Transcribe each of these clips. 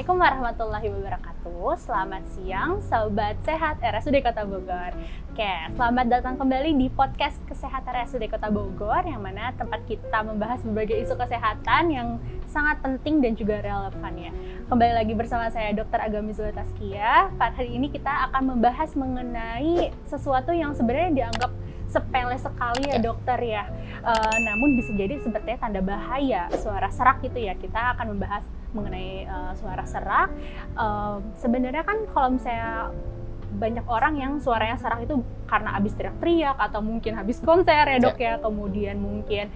Assalamualaikum warahmatullahi wabarakatuh. Selamat siang, Sobat Sehat RSUD Kota Bogor. Oke, selamat datang kembali di podcast Kesehatan RSUD Kota Bogor, yang mana tempat kita membahas berbagai isu kesehatan yang sangat penting dan juga relevan ya. Kembali lagi bersama saya Dr. Agami Zula Taskia. Pada hari ini kita akan membahas mengenai sesuatu yang sebenarnya dianggap sepele sekali ya dokter ya, namun bisa jadi sepertinya tanda bahaya, suara serak gitu ya. Kita akan membahas mengenai suara serak. Sebenarnya kan kalau misalnya banyak orang yang suaranya serak itu karena habis teriak-teriak atau mungkin habis konser ya dok ya, kemudian mungkin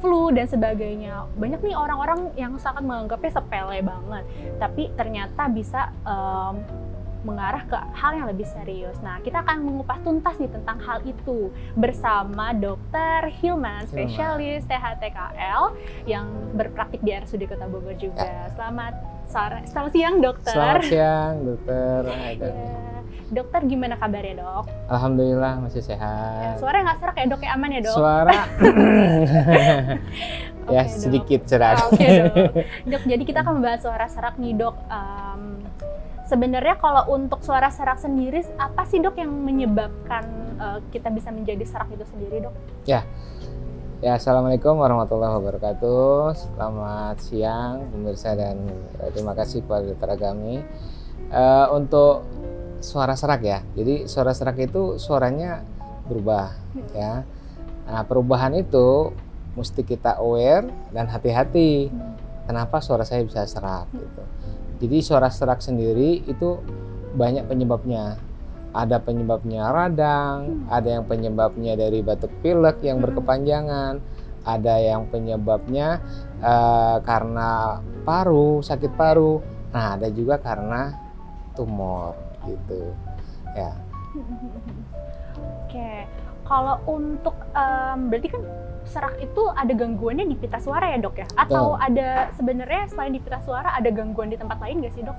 flu dan sebagainya. Banyak nih orang-orang yang sangat menganggapnya sepele banget, tapi ternyata bisa mengarah ke hal yang lebih serius. Nah, kita akan mengupas tuntas nih tentang hal itu bersama Dr. Hilman, spesialis THT-KL yang berpraktik di RSUD Kota Bogor juga. Selamat siang, dokter. Selamat siang, dokter. Ya. Dokter, gimana kabarnya, dok? Alhamdulillah masih sehat. Suaranya nggak serak ya, dok? Ya, aman ya, dok? Suara ya Oke, sedikit serak. Oke, dok. Dok, jadi kita akan membahas suara serak nih, dok. Sebenarnya kalau untuk suara serak sendiri, apa sih dok yang menyebabkan kita bisa menjadi serak itu sendiri, dok? Ya, assalamualaikum warahmatullahi wabarakatuh. Selamat siang pemirsa dan terima kasih kepada Dr. Agami. Untuk suara serak ya, jadi suara serak itu suaranya berubah ya. Nah, perubahan itu mesti kita aware dan hati-hati. Kenapa suara saya bisa serak gitu. Jadi suara serak sendiri itu banyak penyebabnya. Ada penyebabnya radang, ada yang penyebabnya dari batuk pilek yang berkepanjangan, ada yang penyebabnya karena paru, sakit paru. Nah, ada juga karena tumor gitu. Ya. Oke, kalau untuk berarti kan serak itu ada gangguannya di pita suara ya dok ya? Atau ada sebenarnya selain di pita suara ada gangguan di tempat lain nggak sih dok?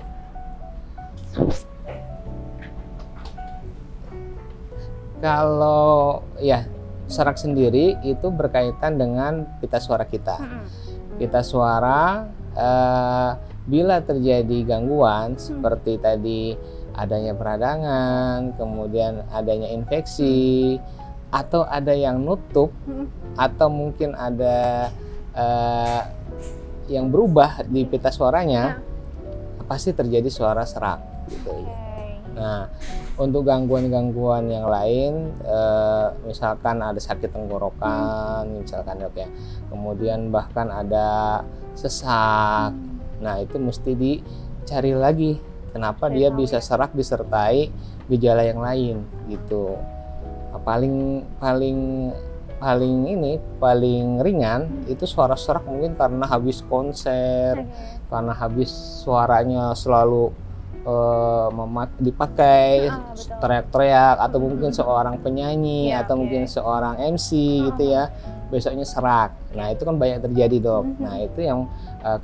Kalau ya serak sendiri itu berkaitan dengan pita suara kita. Pita suara bila terjadi gangguan seperti tadi adanya peradangan, kemudian adanya infeksi, atau ada yang nutup, atau mungkin ada yang berubah di pita suaranya, pasti terjadi suara serak gitu. Nah, untuk gangguan-gangguan yang lain, misalkan ada sakit tenggorokan, misalkan dok ya, kemudian bahkan ada sesak, nah itu mesti dicari lagi kenapa dia bisa serak disertai gejala yang lain gitu. Paling ringan itu suara serak mungkin karena habis konser, karena habis suaranya selalu dipakai teriak-teriak, atau mungkin seorang penyanyi atau mungkin seorang MC gitu ya, besoknya serak. Nah itu kan banyak terjadi dok. Nah itu yang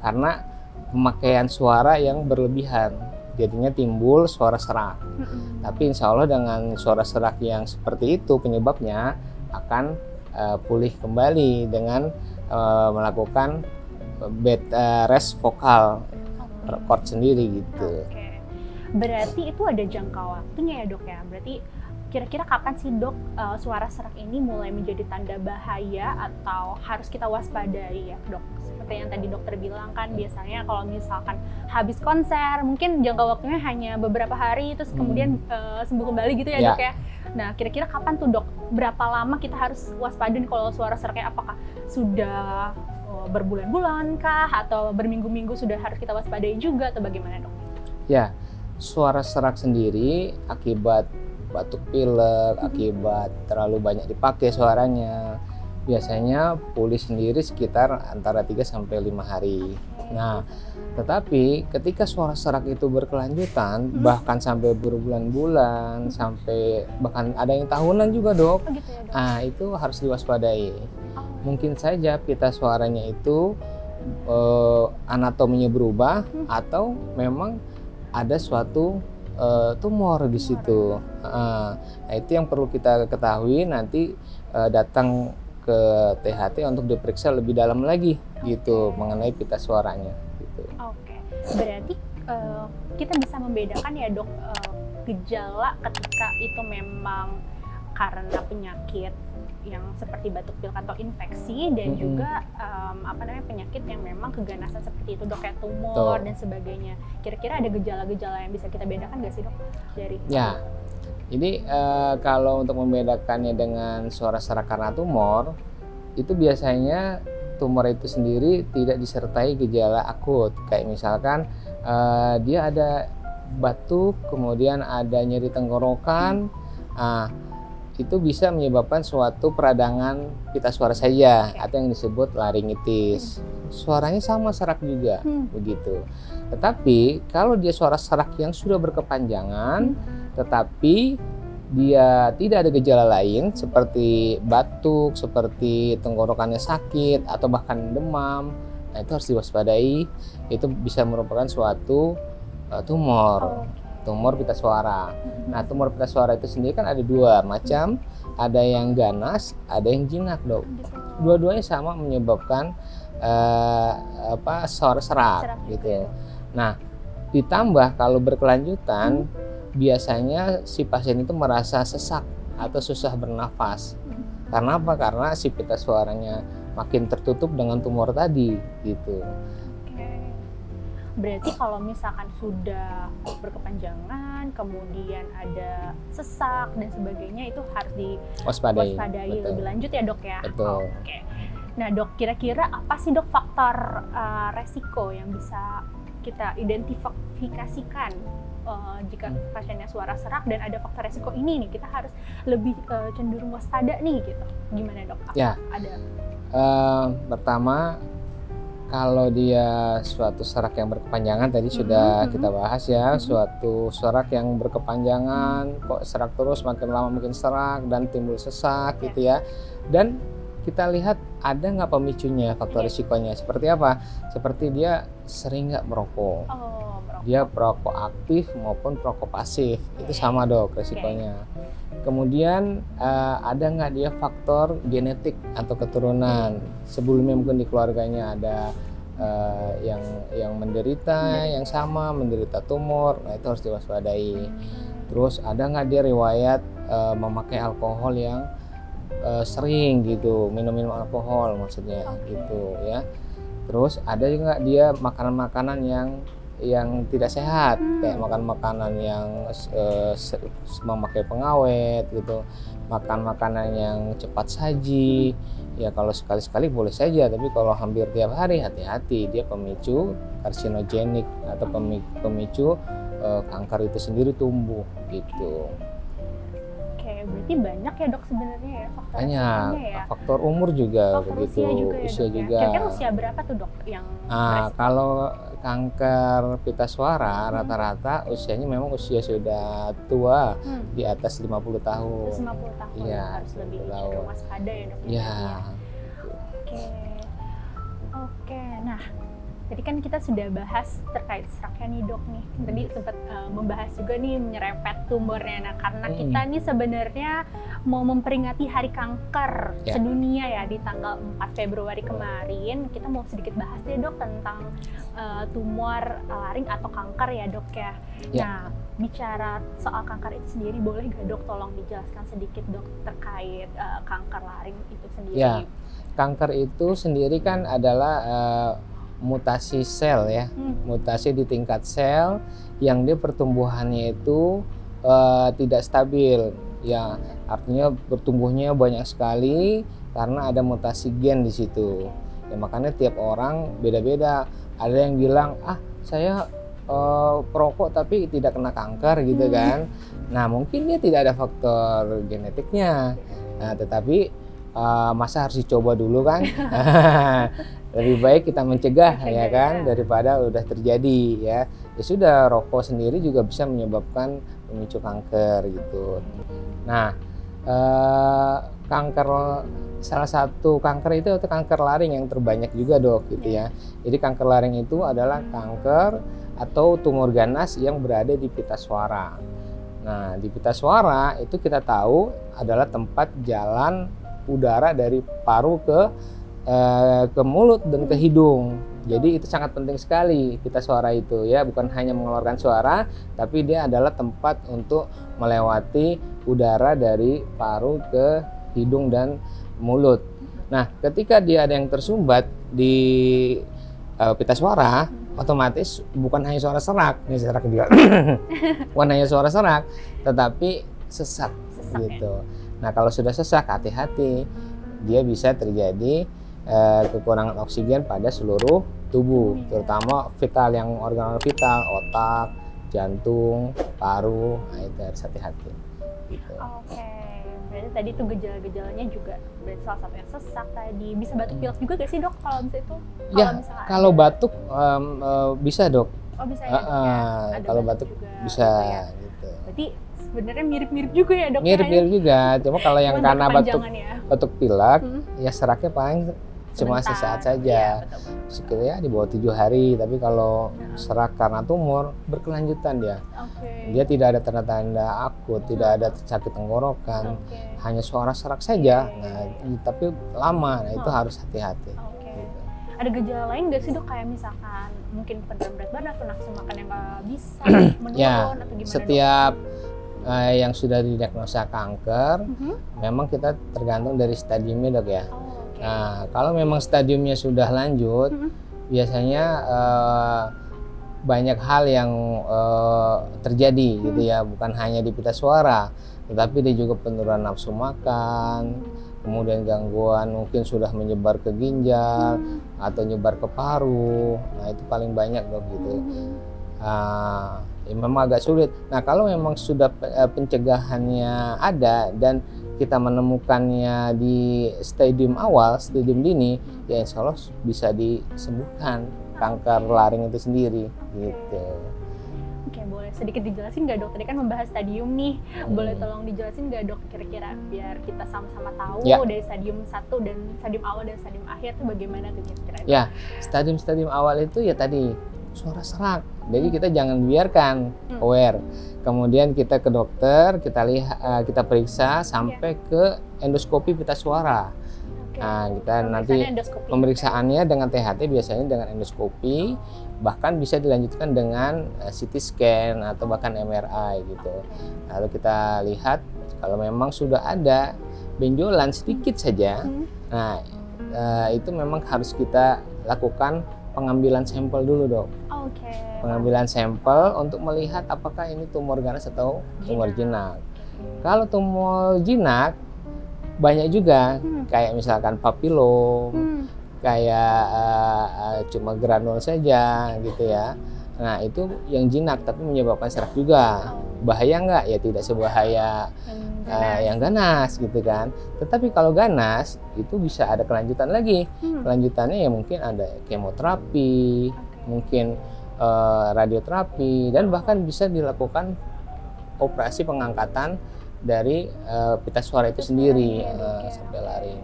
karena pemakaian suara yang berlebihan, jadinya timbul suara serak. Tapi insya Allah dengan suara serak yang seperti itu penyebabnya akan pulih kembali dengan melakukan bed rest vokal record sendiri gitu. Berarti itu ada jangka waktunya ya dok ya? Berarti kira-kira kapan sih dok suara serak ini mulai menjadi tanda bahaya atau harus kita waspadai ya dok? Seperti yang tadi dokter bilang kan biasanya kalau misalkan habis konser mungkin jangka waktunya hanya beberapa hari terus kemudian sembuh kembali gitu ya dok ya? Nah kira-kira kapan tuh dok? Berapa lama kita harus waspadai kalau suara seraknya? Apakah sudah berbulan-bulan kah atau berminggu-minggu sudah harus kita waspadai juga atau bagaimana dok? Ya, suara serak sendiri akibat batuk pilek, akibat terlalu banyak dipakai suaranya, biasanya pulih sendiri sekitar antara 3-5 hari. Nah, tetapi ketika suara serak itu berkelanjutan, bahkan sampai berbulan-bulan, sampai bahkan ada yang tahunan juga dok, nah itu harus diwaspadai. Mungkin saja pita suaranya itu anatominya berubah, atau memang ada suatu tumor di situ. Nah, itu yang perlu kita ketahui, nanti datang ke THT untuk diperiksa lebih dalam lagi gitu mengenai pita suaranya gitu. Oke. Berarti kita bisa membedakan ya dok, gejala ketika itu memang karena penyakit yang seperti batuk pilek atau infeksi dan juga penyakit yang memang keganasan seperti itu dok, kayak tumor dan sebagainya. Kira-kira ada gejala-gejala yang bisa kita bedakan nggak sih dok dari? Ya, jadi kalau untuk membedakannya dengan suara serak karena tumor, itu biasanya tumor itu sendiri tidak disertai gejala akut, kayak misalkan dia ada batuk, kemudian ada nyeri tenggorokan. Itu bisa menyebabkan suatu peradangan pita suara saja atau yang disebut laringitis. Suaranya sama serak juga, begitu. Tetapi kalau dia suara serak yang sudah berkepanjangan, tetapi dia tidak ada gejala lain seperti batuk, seperti tenggorokannya sakit atau bahkan demam, nah itu harus diwaspadai. Itu bisa merupakan suatu tumor. Tumor pita suara. Nah, tumor pita suara itu sendiri kan ada dua macam, ada yang ganas, ada yang jinak dok. Dua-duanya sama menyebabkan suara serak gitu. Nah, ditambah kalau berkelanjutan, biasanya si pasien itu merasa sesak atau susah bernafas. Karena apa? Karena si pita suaranya makin tertutup dengan tumor tadi gitu. Berarti kalau misalkan sudah berkepanjangan, kemudian ada sesak dan sebagainya, itu harus diwaspadai lebih lanjut ya dok ya? Betul. Oke. Nah dok, kira-kira apa sih dok faktor resiko yang bisa kita identifikasikan jika pasiennya suara serak dan ada faktor resiko ini nih, kita harus lebih cenderung waspada nih gitu. Gimana dok? Ya. Ada? Pertama, kalau dia suatu serak yang berkepanjangan tadi sudah kita bahas ya, suatu serak yang berkepanjangan, kok serak terus, makin lama makin serak dan timbul sesak gitu ya. Dan kita lihat ada nggak pemicunya, faktor risikonya seperti apa? Seperti dia sering nggak merokok, dia perokok aktif maupun perokok pasif, itu sama dok risikonya. Kemudian ada nggak dia faktor genetik atau keturunan, sebelumnya mungkin di keluarganya ada yang menderita yang sama, menderita tumor, nah itu harus diwaspadai. Terus ada nggak dia riwayat memakai alkohol yang sering gitu, minum alkohol maksudnya gitu ya. Terus ada juga nggak dia makanan-makanan yang tidak sehat, kayak makan makanan yang memakai pengawet gitu, makan makanan yang cepat saji. Ya kalau sekali-sekali boleh saja, tapi kalau hampir tiap hari hati-hati, dia pemicu karsinogenik atau pemicu kanker itu sendiri tumbuh gitu. Oke, berarti banyak ya dok sebenarnya ya faktor banyak ya? Faktor umur juga faktor begitu, usia juga. Kira-kira usia berapa tuh dok yang kalau kanker pita suara rata-rata usianya memang usia sudah tua, di atas 50 tahun. 50 tahun Iya, harus lebih waspada ya dok. Iya. Oke. Nah, tadi kan kita sudah bahas terkait seraknya nih dok nih. Tadi sempat membahas juga nih menyerempet tumornya. Nah, karena kita nih sebenarnya mau memperingati Hari Kanker Sedunia ya di tanggal 4 Februari kemarin, kita mau sedikit bahas deh dok tentang tumor laring atau kanker ya dok ya. Nah, bicara soal kanker itu sendiri, boleh gak dok tolong dijelaskan sedikit dok terkait kanker laring itu sendiri? Ya, kanker itu sendiri kan adalah mutasi sel ya, mutasi di tingkat sel yang dia pertumbuhannya itu tidak stabil ya, artinya bertumbuhnya banyak sekali karena ada mutasi gen di situ. Ya makanya tiap orang beda-beda. Ada yang bilang saya perokok tapi tidak kena kanker gitu kan. Nah mungkin dia tidak ada faktor genetiknya. Nah tetapi masa harus dicoba dulu kan? Lebih baik kita mencegah ya kan daripada udah terjadi ya. Ya sudah, rokok sendiri juga bisa menyebabkan pemicu kanker gitu. Nah, kanker, salah satu kanker itu kanker laring yang terbanyak juga dok gitu ya. Jadi kanker laring itu adalah kanker atau tumor ganas yang berada di pita suara. Nah, di pita suara itu kita tahu adalah tempat jalan udara dari paru ke ke mulut dan ke hidung. Jadi itu sangat penting sekali pita suara itu ya, bukan hanya mengeluarkan suara, tapi dia adalah tempat untuk melewati udara dari paru ke hidung dan mulut. Nah, ketika dia ada yang tersumbat di pita suara, otomatis bukan hanya suara serak, ini serak juga, bukan hanya suara serak, tetapi sesak gitu. Nah, kalau sudah sesak, hati-hati, dia bisa terjadi kekurangan oksigen pada seluruh tubuh, terutama vital, yang organ vital, otak, jantung, paru. Nah, itu harus hati-hati gitu. Oke, berarti tadi tuh gejala-gejalanya juga berarti salah satu yang sesak tadi. Bisa batuk pilek juga gak sih dok kalau misalnya itu? Ya, kalau batuk bisa dok. Oh bisa ya dok ya? Ada Kalau batuk juga, bisa gitu ya. gitu. Berarti sebenarnya mirip-mirip juga ya dok? Mirip-mirip juga, cuma kalau yang karena batuk pilek, ya seraknya paling cuma sesaat saja, sekitar di bawah 7 hari. Tapi kalau serak karena tumor berkelanjutan dia tidak ada tanda-tanda akut, tidak ada sakit tenggorokan, hanya suara serak saja. Nah, tapi lama, nah itu harus hati-hati. Gitu. Ada gejala lain nggak sih dok, kayak misalkan mungkin penurunan berat badan atau nafsu makan yang nggak bisa menurun Ya, atau gimana setiap yang sudah didiagnosa kanker, memang kita tergantung dari stadiumnya dok ya. Nah, kalau memang stadiumnya sudah lanjut, biasanya banyak hal yang terjadi gitu ya, bukan hanya di pita suara, tetapi dia juga penurunan nafsu makan, kemudian gangguan mungkin sudah menyebar ke ginjal atau nyebar ke paru. Nah, itu paling banyak dok gitu. Ya, memang agak sulit. Nah, kalau memang sudah pencegahannya ada dan kita menemukannya di stadium awal, stadium dini, ya insya Allah bisa disembuhkan kanker laring itu sendiri gitu. Oke, boleh sedikit dijelasin nggak dok? Tadi kan membahas stadium nih, boleh tolong dijelasin nggak dok kira-kira biar kita sama-sama tahu dari stadium 1 dan stadium awal dan stadium akhir itu bagaimana tuh kira-kira? Ya, stadium awal itu ya tadi suara serak. Jadi kita jangan biarkan aware. Kemudian kita ke dokter, kita lihat, kita periksa sampai ke endoskopi pita suara. Nah, kita nanti pemeriksaannya dengan THT, biasanya dengan endoskopi, bahkan bisa dilanjutkan dengan CT scan atau bahkan MRI gitu. Lalu kita lihat kalau memang sudah ada benjolan sedikit saja, nah itu memang harus kita lakukan pengambilan sampel dulu dok. Pengambilan sampel untuk melihat apakah ini tumor ganas atau tumor jinak. Kalau tumor jinak banyak juga, kayak misalkan papilom, kayak cuma granul saja gitu ya. Nah, itu yang jinak tapi menyebabkan serak juga. Bahaya nggak? Ya tidak sebahaya yang ganas gitu kan. Tetapi kalau ganas itu bisa ada kelanjutan lagi. Kelanjutannya ya mungkin ada kemoterapi, mungkin radioterapi, dan bahkan bisa dilakukan operasi pengangkatan dari pita suara itu sendiri sampai laring.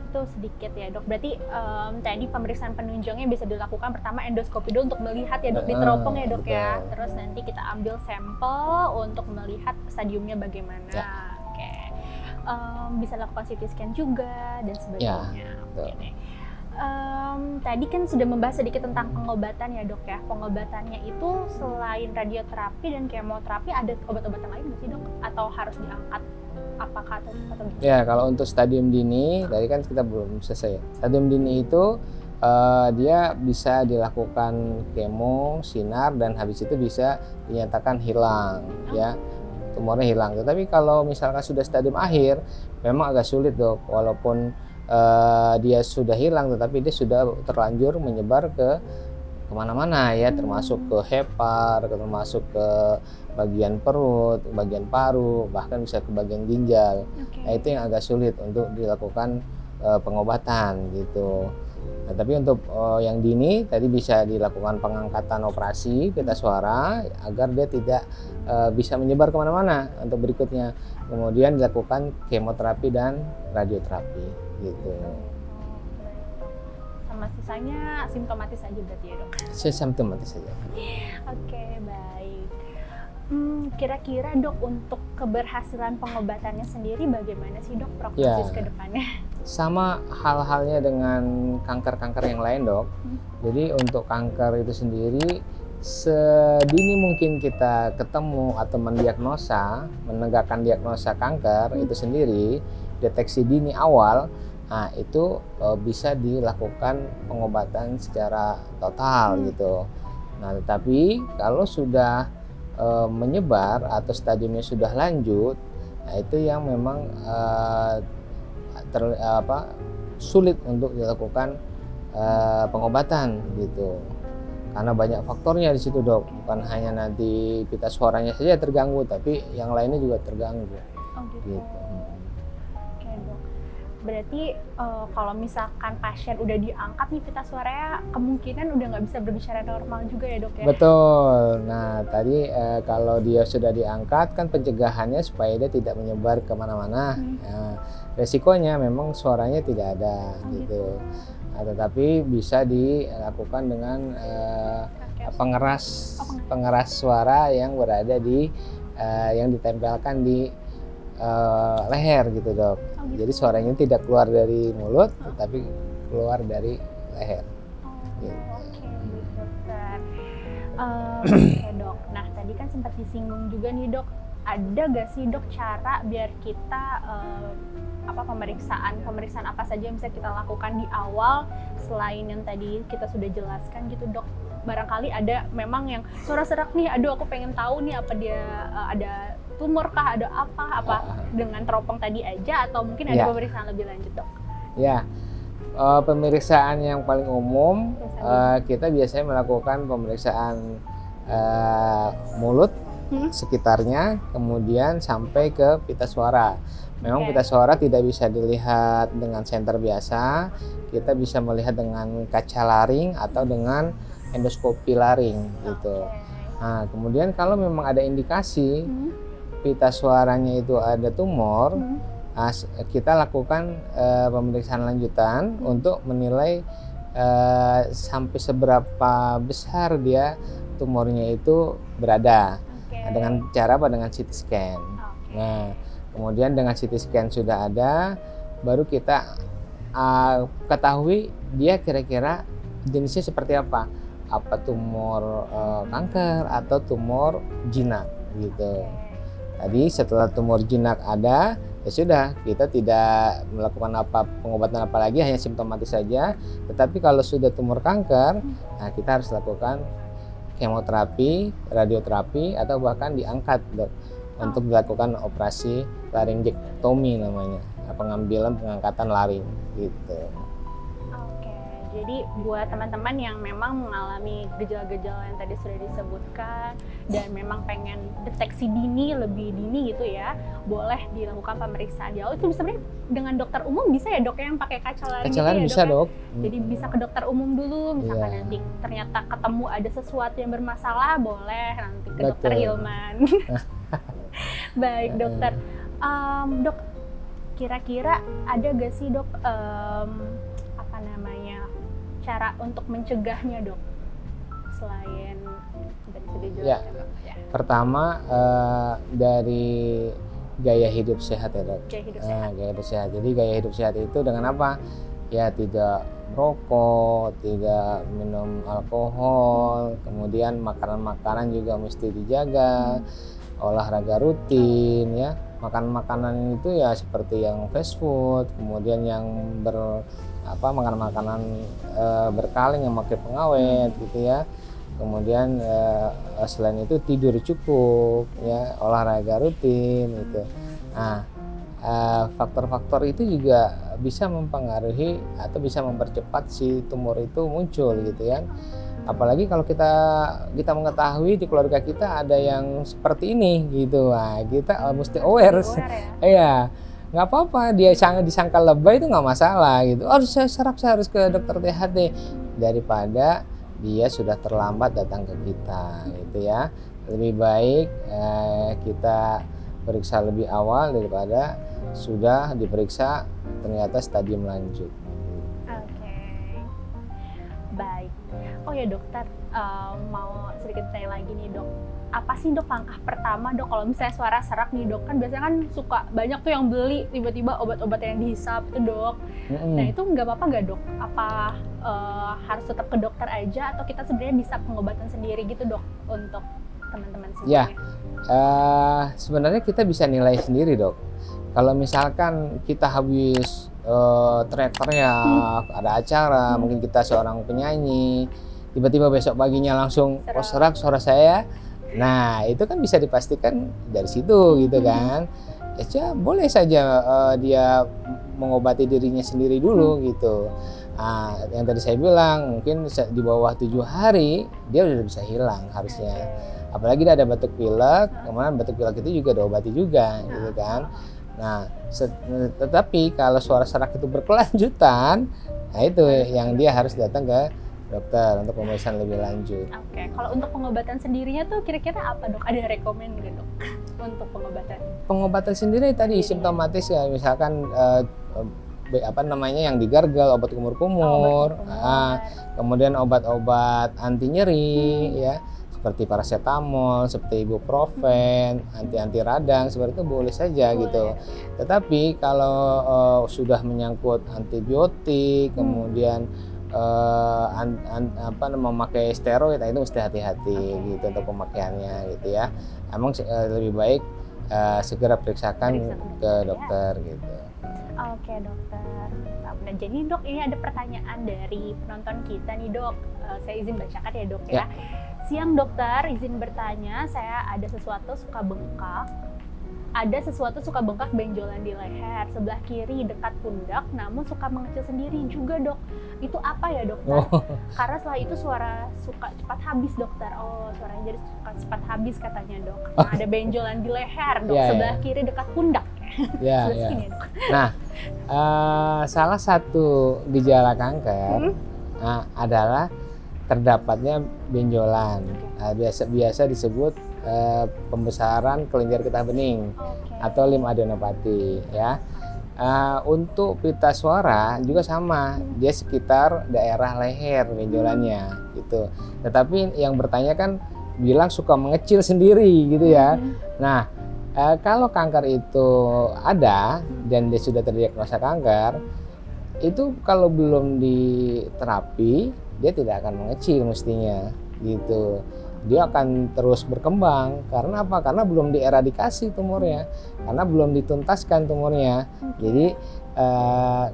Itu sedikit ya dok. Berarti tadi pemeriksaan penunjangnya bisa dilakukan pertama endoskopi dulu untuk melihat ya dok, di teropong ya dok ya. Terus nanti kita ambil sampel untuk melihat stadiumnya bagaimana. Bisa lakukan CT scan juga dan sebagainya. Tadi kan sudah membahas sedikit tentang pengobatan ya dok ya. Pengobatannya itu selain radioterapi dan kemoterapi ada obat-obatan lain nggak sih dok? Atau harus diangkat? Apakah atau gitu? Ya, kalau untuk stadium dini, tadi kan kita belum selesai. Stadium dini itu dia bisa dilakukan kemo, sinar, dan habis itu bisa dinyatakan hilang ya, tumornya hilang. Tetapi kalau misalkan sudah stadium akhir, memang agak sulit dok, walaupun dia sudah hilang, tetapi dia sudah terlanjur menyebar ke kemana-mana ya, termasuk ke hepar, termasuk ke bagian perut, bagian paru, bahkan bisa ke bagian ginjal. Nah, itu yang agak sulit untuk dilakukan pengobatan gitu. Nah, tapi untuk yang dini tadi bisa dilakukan pengangkatan operasi pita suara agar dia tidak bisa menyebar kemana-mana untuk berikutnya. Kemudian dilakukan kemoterapi dan radioterapi gitu. Sama sisanya simptomatis aja berarti ya dok? Simptomatis saja. Oke, baik. Kira-kira dok untuk keberhasilan pengobatannya sendiri bagaimana sih dok prognosis ke depannya? Sama halnya dengan kanker-kanker yang lain dok. Jadi untuk kanker itu sendiri sedini mungkin kita ketemu atau menegakkan diagnosa kanker itu sendiri, deteksi dini awal, nah itu bisa dilakukan pengobatan secara total gitu. Nah tetapi kalau sudah menyebar atau stadiumnya sudah lanjut, nah itu yang memang sulit untuk dilakukan pengobatan gitu. Karena banyak faktornya di situ dok, bukan hanya nanti pita suaranya saja terganggu, tapi yang lainnya juga terganggu. Oh gitu. Gitu. Oke dok. Berarti kalau misalkan pasien udah diangkat nih pita suaranya, kemungkinan udah nggak bisa berbicara normal juga ya dok ya? Betul. Nah tadi kalau dia sudah diangkat kan pencegahannya supaya dia tidak menyebar kemana-mana. Nah, resikonya memang suaranya tidak ada gitu. Nah, tetapi bisa dilakukan dengan pengeras suara yang berada di yang ditempelkan di leher gitu dok. Jadi suaranya tidak keluar dari mulut, tetapi keluar dari leher. Oke, dokter. Oke dok. Nah tadi kan sempat disinggung juga nih dok. Ada gak sih dok cara biar kita pemeriksaan apa saja yang bisa kita lakukan di awal selain yang tadi kita sudah jelaskan gitu dok? Barangkali ada memang yang suara serak nih, aduh aku pengen tahu nih apa dia ada tumor kah, ada apa dengan teropong tadi aja atau mungkin ada pemeriksaan lebih lanjut dok? Ya, pemeriksaan yang paling umum kita biasanya melakukan pemeriksaan mulut sekitarnya, kemudian sampai ke pita suara. Memang pita suara tidak bisa dilihat dengan senter biasa, kita bisa melihat dengan kaca laring atau dengan endoskopi laring gitu. Nah, kemudian kalau memang ada indikasi pita suaranya itu ada tumor, kita lakukan pemeriksaan lanjutan untuk menilai sampai seberapa besar dia tumornya itu berada. Dengan cara apa? Dengan CT scan. Nah, kemudian dengan CT scan sudah ada, baru kita ketahui dia kira-kira jenisnya seperti apa. Apa tumor kanker atau tumor jinak gitu. Tadi setelah tumor jinak ada, ya sudah, kita tidak melakukan pengobatan apa lagi, hanya simptomatis saja. Tetapi kalau sudah tumor kanker, nah kita harus lakukan kemoterapi, radioterapi, atau bahkan diangkat dok untuk dilakukan operasi laringektomi namanya, pengangkatan laring gitu. Oke, jadi buat teman-teman yang memang mengalami gejala-gejala yang tadi sudah disebutkan dan memang pengen deteksi dini, lebih dini gitu ya, boleh dilakukan pemeriksaan di awal. Itu sebenarnya dengan dokter umum bisa ya dok yang pakai kaca laring gitu ya bisa dok. Jadi bisa ke dokter umum dulu, misalkan nanti ternyata ketemu ada sesuatu yang bermasalah, boleh nanti ke dokter Hilman. Baik dokter, dok kira-kira ada gak sih dok cara untuk mencegahnya dok selain tadi sudah dijelaskan? Pertama dari gaya hidup sehat ya dok. Gaya hidup sehat. Jadi gaya hidup sehat itu dengan apa? Ya tidak merokok, tidak minum alkohol, kemudian makanan-makanan juga mesti dijaga, olahraga rutin ya. Makanan-makanan itu ya seperti yang fast food, kemudian yang makanan-makanan berkaleng yang pakai pengawet gitu ya. Kemudian selain itu tidur cukup ya, olahraga rutin gitu. Nah, faktor-faktor itu juga bisa mempengaruhi atau bisa mempercepat si tumor itu muncul gitu ya. Apalagi kalau kita mengetahui di keluarga kita ada yang seperti ini gitu, nah kita mesti aware ya. Nggak apa-apa dia disangka lebay itu nggak masalah gitu. Oh saya harus ke dokter THT, daripada dia sudah terlambat datang ke kita gitu ya. Lebih baik kita periksa lebih awal daripada sudah diperiksa ternyata stadium lanjut. Baik. Oh ya dokter, mau sedikit tanya lagi nih dok. apa sih dok langkah pertama dok kalau misalnya suara serak nih dok, kan biasanya kan suka banyak tuh yang beli tiba-tiba obat-obat yang dihisap itu dok. Nah itu nggak apa-apa nggak dok? Apa harus tetap ke dokter aja atau kita sebenarnya bisa pengobatan sendiri gitu dok untuk teman-teman Ya, semuanya? sebenarnya kita bisa nilai sendiri dok. Kalau misalkan kita habis teriak-teriak, ada acara, mungkin kita seorang penyanyi, tiba-tiba besok paginya langsung serak suara saya. Nah, itu kan bisa dipastikan dari situ gitu kan. Ya, boleh saja dia mengobati dirinya sendiri dulu gitu. Nah, yang tadi saya bilang mungkin di bawah 7 hari dia udah bisa hilang harusnya. Apalagi ada batuk pilek, kemudian batuk pilek itu juga diobati juga gitu kan. Nah, tetapi kalau suara serak itu berkelanjutan, nah itu yang dia harus datang ke dokter untuk pemeriksaan lebih lanjut. Oke, kalau untuk pengobatan sendirinya tuh kira-kira apa dok? Ada rekomen nggak dok untuk pengobatan? Pengobatan sendiri tadi simptomatis ya, misalkan apa namanya yang digargal, obat kumur-kumur, kemudian obat-obat anti nyeri ya, seperti paracetamol, seperti ibuprofen, anti radang, seperti itu boleh saja gitu. Tetapi kalau sudah menyangkut antibiotik, kemudian memakai steroid, itu mesti hati-hati gitu untuk pemakaiannya gitu ya. Emang lebih baik segera periksakan ke dokter gitu. Oke dokter. Nah jadi dok ini ada pertanyaan dari penonton kita nih dok. Saya izin bacakan ya dok ya. Siang dokter, izin bertanya, saya ada sesuatu suka bengkak. Ada sesuatu suka bengkak benjolan di leher sebelah kiri dekat pundak, namun suka mengecil sendiri juga dok. Itu apa ya dokter? Karena setelah itu suara suka cepat habis dokter. Oh suaranya jadi suka cepat habis katanya dok. Nah, ada benjolan di leher dok sebelah kiri dekat pundak. Ya. Nah salah satu gejala kanker adalah terdapatnya benjolan. Biasa disebut pembesaran kelenjar getah bening atau limfadenopati ya. Untuk pita suara juga sama, dia sekitar daerah leher benjolannya gitu. Tetapi yang bertanya kan bilang suka mengecil sendiri gitu ya. Nah kalau kanker itu ada dan dia sudah terdiagnosa kanker, itu kalau belum diterapi dia tidak akan mengecil mestinya gitu. Dia akan terus berkembang. Karena apa? Karena belum dieradikasi tumornya, karena belum dituntaskan tumornya. Jadi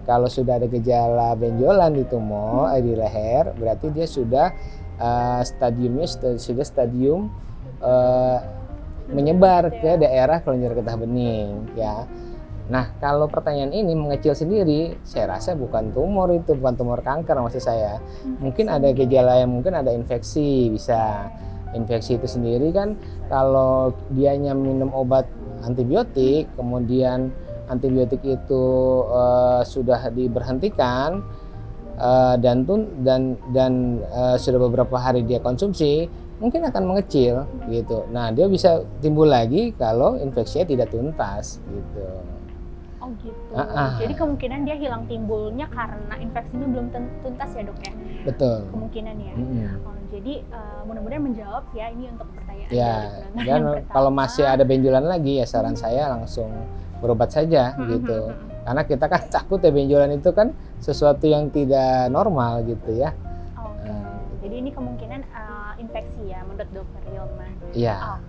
kalau sudah ada gejala benjolan di tumor di leher, berarti dia sudah stadiumnya sudah stadium menyebar ke daerah kelenjar getah bening ya. Nah kalau pertanyaan ini mengecil sendiri, saya rasa bukan tumor, itu bukan tumor kanker maksud saya. Mungkin ada gejala yang mungkin ada infeksi, bisa infeksi itu sendiri kan. Kalau dianya minum obat antibiotik, kemudian antibiotik itu sudah diberhentikan dan sudah beberapa hari dia konsumsi, mungkin akan mengecil gitu. Nah dia bisa timbul lagi kalau infeksinya tidak tuntas gitu. Oh gitu. Jadi kemungkinan dia hilang timbulnya karena infeksinya belum tuntas ya dok ya? Betul. Kemungkinan ya. Jadi mudah-mudahan menjawab ya ini untuk pertanyaan. Ya. Dan kalau masih ada benjolan lagi ya saran saya langsung berobat saja gitu. Karena kita kan takut ya benjolan itu kan sesuatu yang tidak normal gitu ya. Jadi ini kemungkinan infeksi ya menurut dokter Hilman. Iya.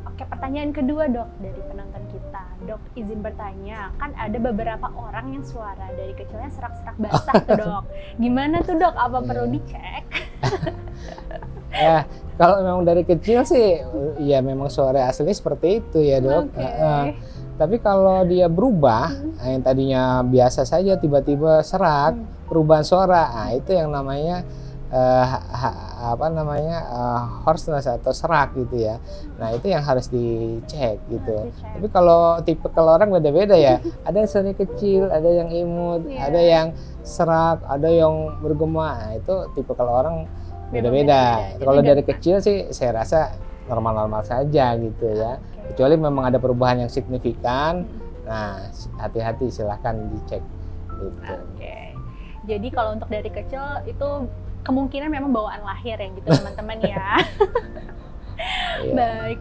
Oke, pertanyaan kedua dok dari penonton kita. Dok izin bertanya, kan ada beberapa orang yang suara dari kecilnya serak-serak basah tuh dok. Gimana tuh dok? Apa perlu dicek? Ya kalau memang dari kecil sih ya memang suara asli seperti itu ya dok. Tapi kalau dia berubah, yang tadinya biasa saja tiba-tiba serak, perubahan suara, nah itu yang namanya hoarseness atau serak gitu ya. Nah itu yang harus dicek gitu. Tapi kalau tipe orang beda-beda ya. Ada yang suaranya kecil, ada yang imut, ada yang serak, ada yang bergema. Nah, itu tipe orang beda-beda. Kalau dari kecil sih saya rasa normal-normal saja gitu ya. Kecuali memang ada perubahan yang signifikan. Nah hati-hati, silahkan dicek gitu. Jadi kalau untuk dari kecil itu kemungkinan memang bawaan lahir ya gitu teman-teman ya. Iya. Baik.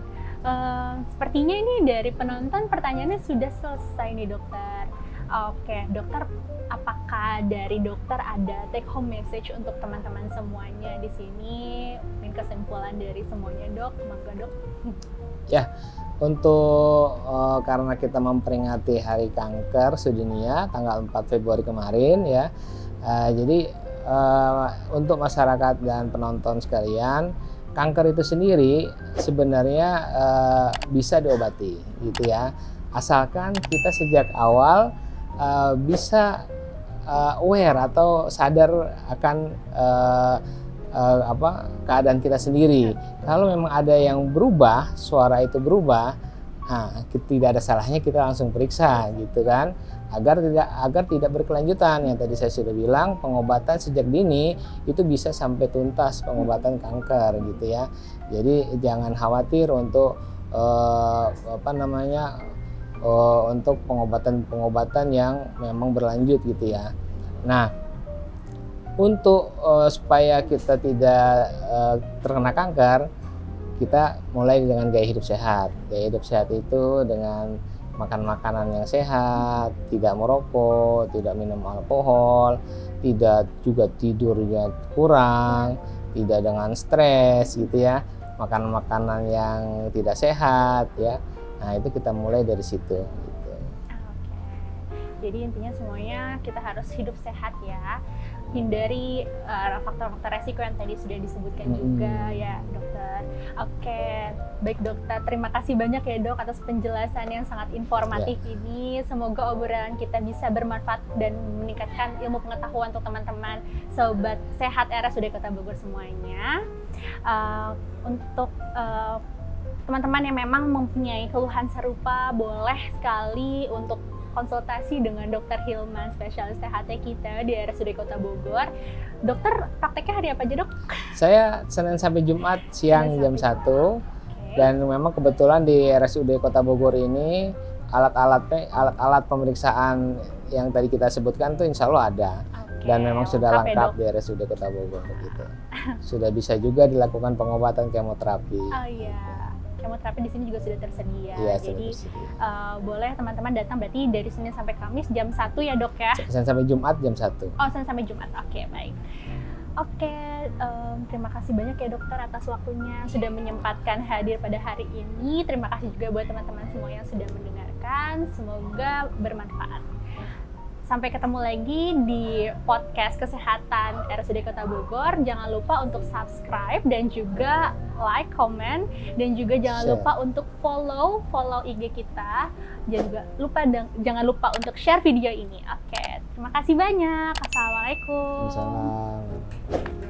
Sepertinya ini dari penonton pertanyaannya sudah selesai nih dokter. Oke, dokter, apakah dari dokter ada take home message untuk teman-teman semuanya di sini? Mungkin kesimpulan dari semuanya dok, mangga dok. Untuk karena kita memperingati Hari Kanker Sedunia tanggal 4 Februari kemarin ya, jadi untuk masyarakat dan penonton sekalian, kanker itu sendiri sebenarnya bisa diobati gitu ya, asalkan kita sejak awal bisa aware atau sadar akan keadaan kita sendiri. Kalau memang ada yang berubah, suara itu berubah, tidak ada salahnya kita langsung periksa gitu kan, agar tidak berkelanjutan. Yang tadi saya sudah bilang, pengobatan sejak dini itu bisa sampai tuntas pengobatan kanker gitu ya. Jadi jangan khawatir untuk untuk pengobatan yang memang berlanjut gitu ya. Nah, untuk supaya kita tidak terkena kanker, kita mulai dengan gaya hidup sehat. Gaya hidup sehat itu dengan makan makanan yang sehat, tidak merokok, tidak minum alkohol, tidak juga tidurnya kurang, tidak dengan stres gitu ya, makan makanan yang tidak sehat ya. Nah, itu kita mulai dari situ gitu. Jadi intinya semuanya kita harus hidup sehat ya, hindari faktor-faktor resiko yang tadi sudah disebutkan juga ya dokter. Oke, baik dokter, terima kasih banyak ya dok atas penjelasan yang sangat informatif ini. Semoga obrolan kita bisa bermanfaat dan meningkatkan ilmu pengetahuan untuk teman-teman sobat sehat RSUD Kota Bogor semuanya. Untuk teman-teman yang memang mempunyai keluhan serupa, boleh sekali untuk konsultasi dengan Dr. Hilman, spesialis THT kita di RSUD Kota Bogor. Dokter, prakteknya hari apa aja dok? Saya Senin sampai Jumat siang jam 1. Dan memang kebetulan di RSUD Kota Bogor ini alat-alat pemeriksaan yang tadi kita sebutkan tuh insya Allah ada. Dan memang sudah lengkap di RSUD Kota Bogor gitu. Sudah bisa juga dilakukan pengobatan kemoterapi. Oh iya. Kemoterapi di sini juga sudah tersedia. Iya, jadi tersedia. Boleh teman-teman datang berarti dari Senin sampai Kamis jam 1 ya dok ya? Senin sampai Jumat jam 1. Oh, Senin sampai Jumat. Oke, baik. Oke, terima kasih banyak ya dokter atas waktunya sudah menyempatkan hadir pada hari ini. Terima kasih juga buat teman-teman semua yang sudah mendengarkan. Semoga bermanfaat. Sampai ketemu lagi di podcast kesehatan RSUD Kota Bogor. Jangan lupa untuk subscribe dan juga like, comment, dan juga jangan lupa untuk follow IG kita. Jangan lupa untuk share video ini. Oke, terima kasih banyak. Assalamualaikum. Assalamualaikum.